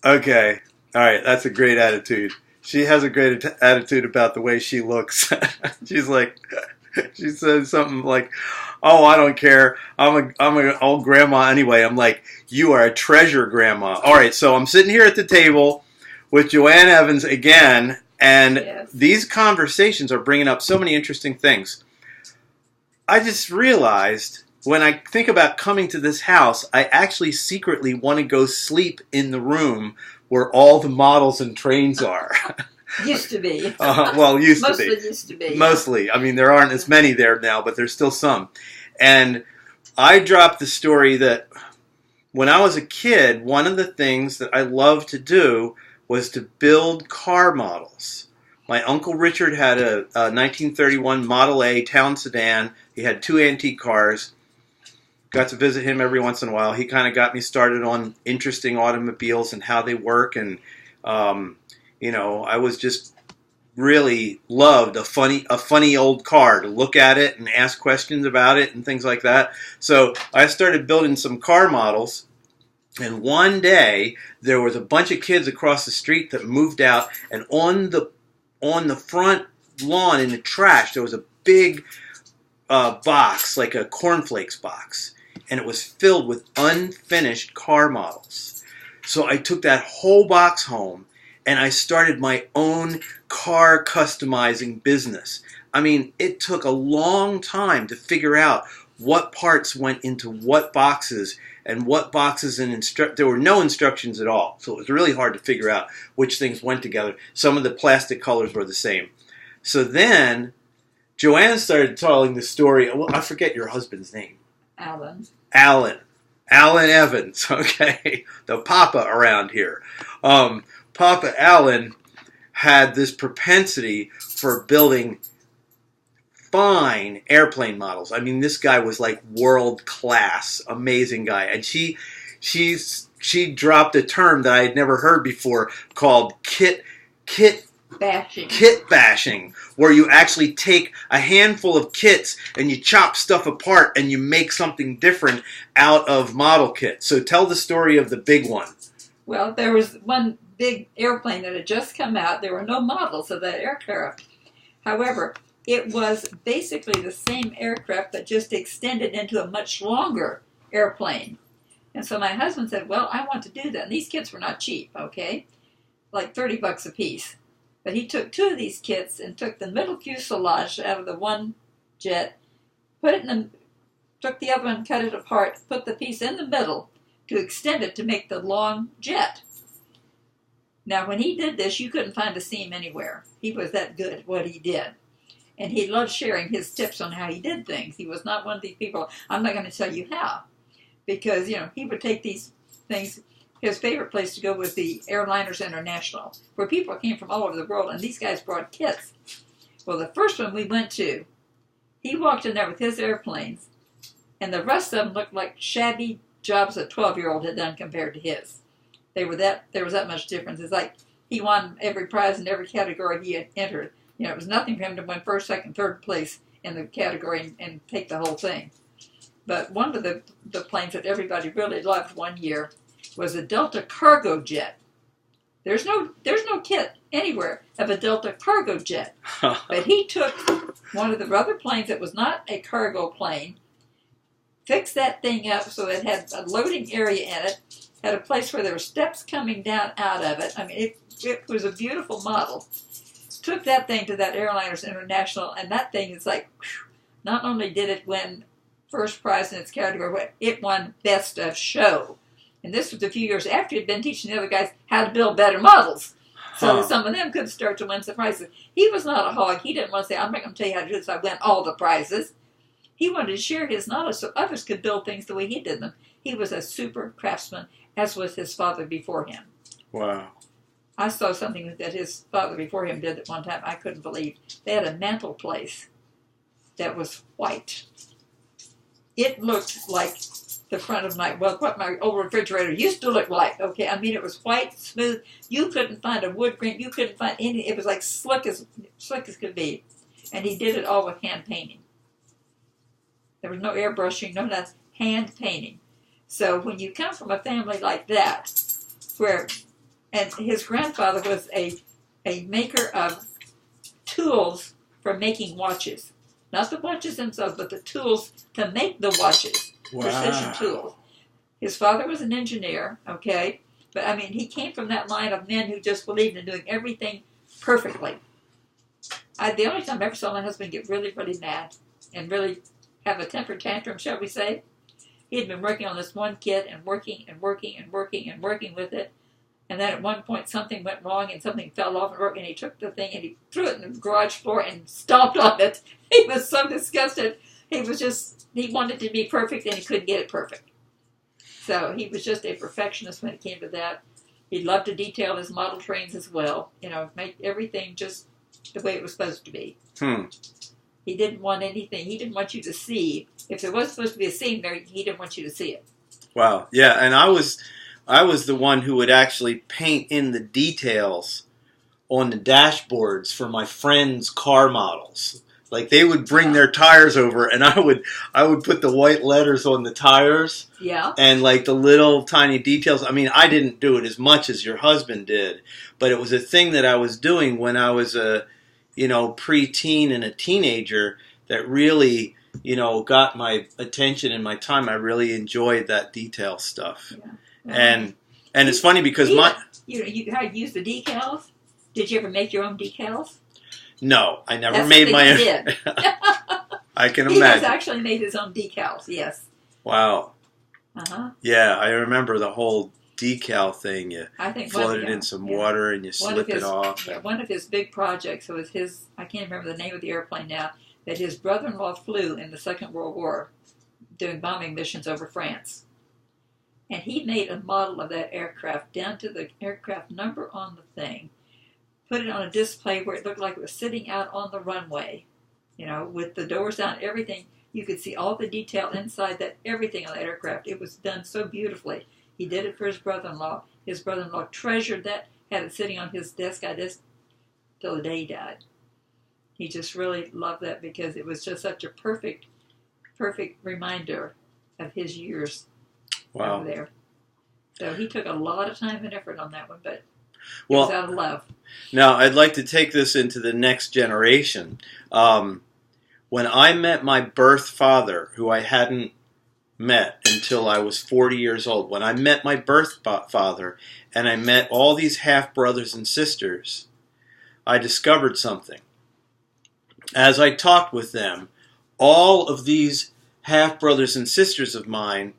Okay. All right. That's a great attitude. She has a great attitude about the way she looks. She's like, she says something like, "Oh, I don't care. I'm an old grandma anyway." I'm like, "You are a treasure, grandma." All right. So I'm sitting here at the table with Joan Evans again, and Yes. these conversations are bringing up so many interesting things. I just realized when I think about coming to this house, I actually secretly want to go sleep in the room where all the models and trains are. Used to be. Well, used to Mostly be. used to be. Mostly. I mean, there aren't as many there now, but there's still some. And I dropped the story that when I was a kid, one of the things that I loved to do was to build car models. My Uncle Richard had a 1931 Model A town sedan. He had two antique cars. Got to visit him every once in a while. He kind of got me started on interesting automobiles and how they work. And, I was just really loved a funny old car to look at it and ask questions about it and things like that. So I started building some car models. And one day there was a bunch of kids across the street that moved out, and on the front lawn in the trash there was a big box, like a cornflakes box, and it was filled with unfinished car models. So I took that whole box home and I started my own car customizing business. I mean, it took a long time to figure out what parts went into what boxes and what boxes and there were no instructions at all. So it was really hard to figure out which things went together. Some of the plastic colors were the same. So then Joanne started telling the story. Well, I forget your husband's name. Alan. Alan Evans, okay, the papa around here. Papa Alan had this propensity for building fine airplane models. I mean, this guy was like world class, amazing guy. And she dropped a term that I had never heard before called kit bashing, where you actually take a handful of kits and you chop stuff apart and you make something different out of model kits. So tell the story of the big one. Well, there was one big airplane that had just come out. There were no models of that aircraft. However, it was basically the same aircraft but just extended into a much longer airplane. And so my husband said, well, I want to do that. And these kits were not cheap, okay? Like $30 a piece. But he took two of these kits and took the middle fuselage out of the one jet, took the other one, cut it apart, put the piece in the middle to extend it to make the long jet. Now, when he did this, you couldn't find a seam anywhere. He was that good at what he did. And he loved sharing his tips on how he did things. He was not one of these people, I'm not going to tell you how. Because, he would take these things. His favorite place to go was the Airliners International, where people came from all over the world, and these guys brought kits. Well, the first one we went to, he walked in there with his airplanes, and the rest of them looked like shabby jobs a 12-year-old had done compared to his. There was that much difference. It's like he won every prize in every category he had entered. It was nothing for him to win first, second, third place in the category and take the whole thing. But one of the planes that everybody really loved one year was a Delta cargo jet. There's no kit anywhere of a Delta cargo jet. But he took one of the other planes that was not a cargo plane, fixed that thing up so it had a loading area in it, had a place where there were steps coming down out of it. I mean, it was a beautiful model. Took that thing to that Airliners International, and that thing is like, whew, not only did it win first prize in its category, but it won Best of Show. And this was a few years after he'd been teaching the other guys how to build better models. So that some of them could start to win some prizes. He was not a hog. He didn't want to say, I'm not going to tell you how to do this. I win all the prizes. He wanted to share his knowledge so others could build things the way he did them. He was a super craftsman, as was his father before him. Wow. I saw something that his father before him did at one time I couldn't believe. They had a mantel place that was white. It looked like the front of what my old refrigerator used to look like. Okay, I mean, it was white, smooth. You couldn't find a wood grain. You couldn't find any. It was like slick as could be. And he did it all with hand painting. There was no airbrushing, no nothing. Hand painting. So when you come from a family like that, where And his grandfather was a maker of tools for making watches. Not the watches themselves, but the tools to make the watches. Wow. Precision tools. His father was an engineer, okay? But, I mean, he came from that line of men who just believed in doing everything perfectly. The only time I ever saw my husband get really, really mad and really have a temper tantrum, shall we say, he had been working on this one kit and working and working and working and working with it. And then at one point something went wrong and something fell off and he took the thing and he threw it in the garage floor and stomped on it. He was so disgusted. He wanted to be perfect and he couldn't get it perfect. So he was just a perfectionist when it came to that. He loved to detail his model trains as well. Make everything just the way it was supposed to be. He didn't want anything. He didn't want you to see. If there was supposed to be a scene there, he didn't want you to see it. Wow. Yeah, and I was the one who would actually paint in the details on the dashboards for my friends' car models. Like they would bring their tires over, and I would put the white letters on the tires. Yeah. And like the little tiny details. I mean, I didn't do it as much as your husband did, but it was a thing that I was doing when I was a, preteen and a teenager that really, got my attention and my time. I really enjoyed that detail stuff. Yeah. And it's funny because how you use the decals? Did you ever make your own decals? No, I never made my own. Did. I can imagine. He has actually made his own decals, yes. Wow. Uh-huh. Yeah, I remember the whole decal thing. You floated in some water and you slipped it off. Yeah, one of his big projects was I can't remember the name of the airplane now, that his brother-in-law flew in the Second World War doing bombing missions over France. And he made a model of that aircraft down to the aircraft number on the thing, put it on a display where it looked like it was sitting out on the runway, with the doors down, everything. You could see all the detail inside that, everything on that aircraft. It was done so beautifully. He did it for his brother-in-law. His brother-in-law treasured that, had it sitting on his desk, till the day he died. He just really loved that because it was just such a perfect reminder of his years over there. So he took a lot of time and effort on that one, but it was out of love. Now, I'd like to take this into the next generation. When I met my birth father, who I hadn't met until I was 40 years old, when I met my birth father and I met all these half-brothers and sisters, I discovered something. As I talked with them, all of these half-brothers and sisters of mine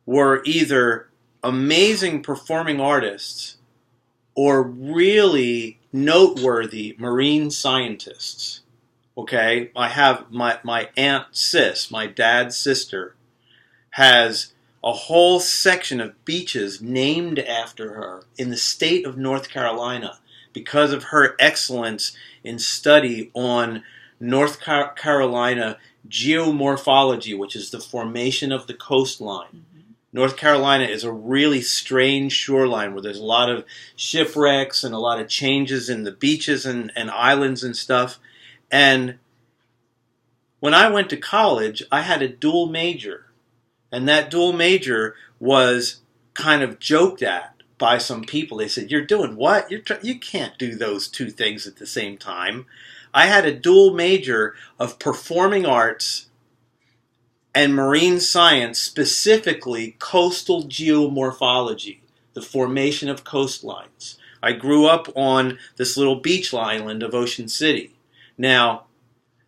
were either amazing performing artists or really noteworthy marine scientists. Okay, I have my Aunt Sis, my dad's sister, has a whole section of beaches named after her in the state of North Carolina because of her excellence in study on North Carolina geomorphology, which is the formation of the coastline. Mm-hmm. North Carolina is a really strange shoreline where there's a lot of shipwrecks and a lot of changes in the beaches and islands and stuff. And when I went to college, I had a dual major. And that dual major was kind of joked at by some people. They said, "You're doing what? You can't do those two things at the same time." I had a dual major of performing arts and marine science, specifically coastal geomorphology, the formation of coastlines. I grew up on this little beach island of Ocean City. Now,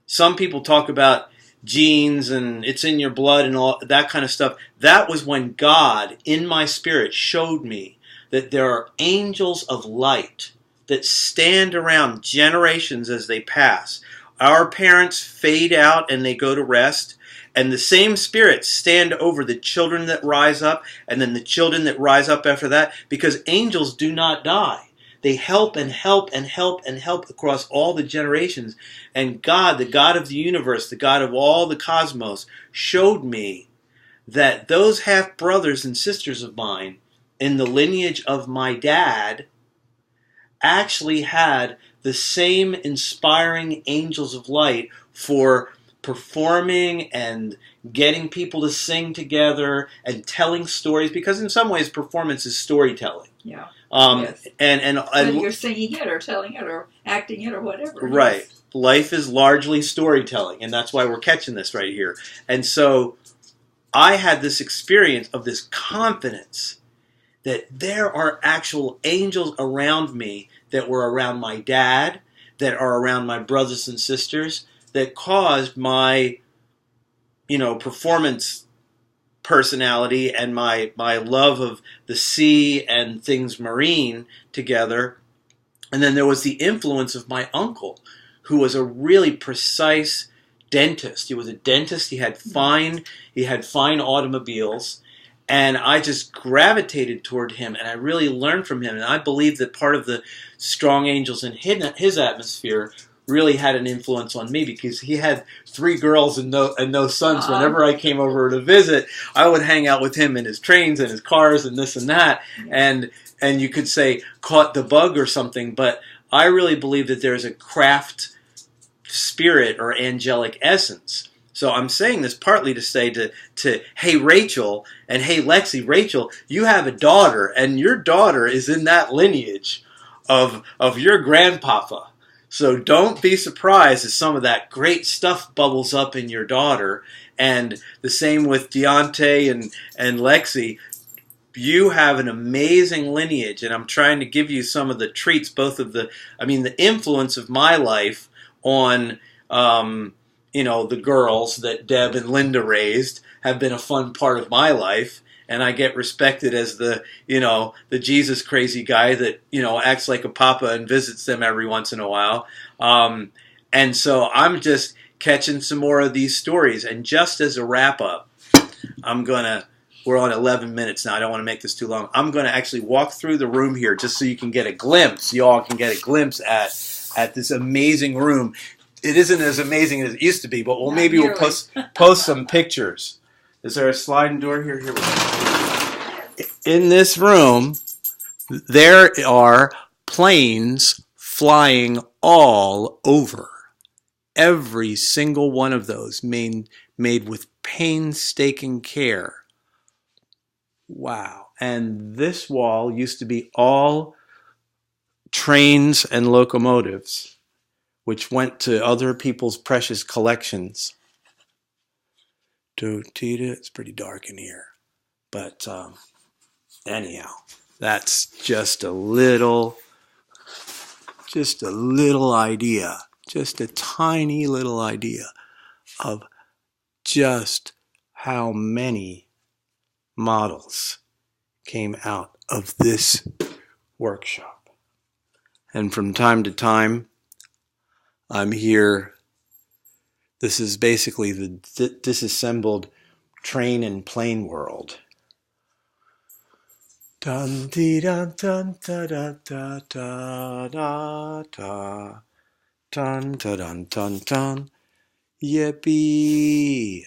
some people talk about genes and it's in your blood and all that kind of stuff. That was when God, in my spirit, showed me that there are angels of light that stand around generations as they pass. Our parents fade out and they go to rest, and the same spirits stand over the children that rise up and then the children that rise up after that, because angels do not die. They help and help and help and help across all the generations. And God, the God of the universe, the God of all the cosmos, showed me that those half-brothers and sisters of mine in the lineage of my dad actually had the same inspiring angels of light for performing and getting people to sing together and telling stories, because in some ways performance is storytelling. Yeah. Yes. And whether you're singing it or telling it or acting it or whatever. Right. Yes. Life is largely storytelling, and that's why we're catching this right here. And so I had this experience of this confidence that there are actual angels around me that were around my dad, that are around my brothers and sisters, that caused my, performance personality and my love of the sea and things marine together. And then there was the influence of my uncle, who was a really precise dentist. He was a dentist. He had fine automobiles, and I just gravitated toward him, and I really learned from him. And I believe that part of the strong angels in his atmosphere really had an influence on me, because he had 3 girls and no sons. Whenever I came over to visit, I would hang out with him in his trains and his cars and this and that, and you could say caught the bug or something. But I really believe that there's a craft spirit or angelic essence. So I'm saying this partly to say to hey Rachel and hey Lexi, Rachel, you have a daughter, and your daughter is in that lineage of your grandpapa. So don't be surprised as some of that great stuff bubbles up in your daughter. And the same with Deontay and Lexi. You have an amazing lineage, and I'm trying to give you some of the treats, both of the influence of my life on, the girls that Deb and Linda raised have been a fun part of my life. And I get respected as the Jesus crazy guy that, acts like a papa and visits them every once in a while. And so I'm just catching some more of these stories. And just as a wrap up, we're on 11 minutes now. I don't want to make this too long. I'm going to actually walk through the room here just so you can get a glimpse. You all can get a glimpse at this amazing room. It isn't as amazing as it used to be, but we'll post some pictures. Is there a sliding door here? Here we go. In this room, there are planes flying all over. Every single one of those made with painstaking care. Wow. And this wall used to be all trains and locomotives, which went to other people's precious collections. It's pretty dark in here. But anyhow, that's just a little idea, just a tiny little idea of just how many models came out of this workshop. And from time to time, I'm here. This is basically the disassembled train and plane world. Dun dee dun dun da da da da da da dun da dun dun dun. Yippee!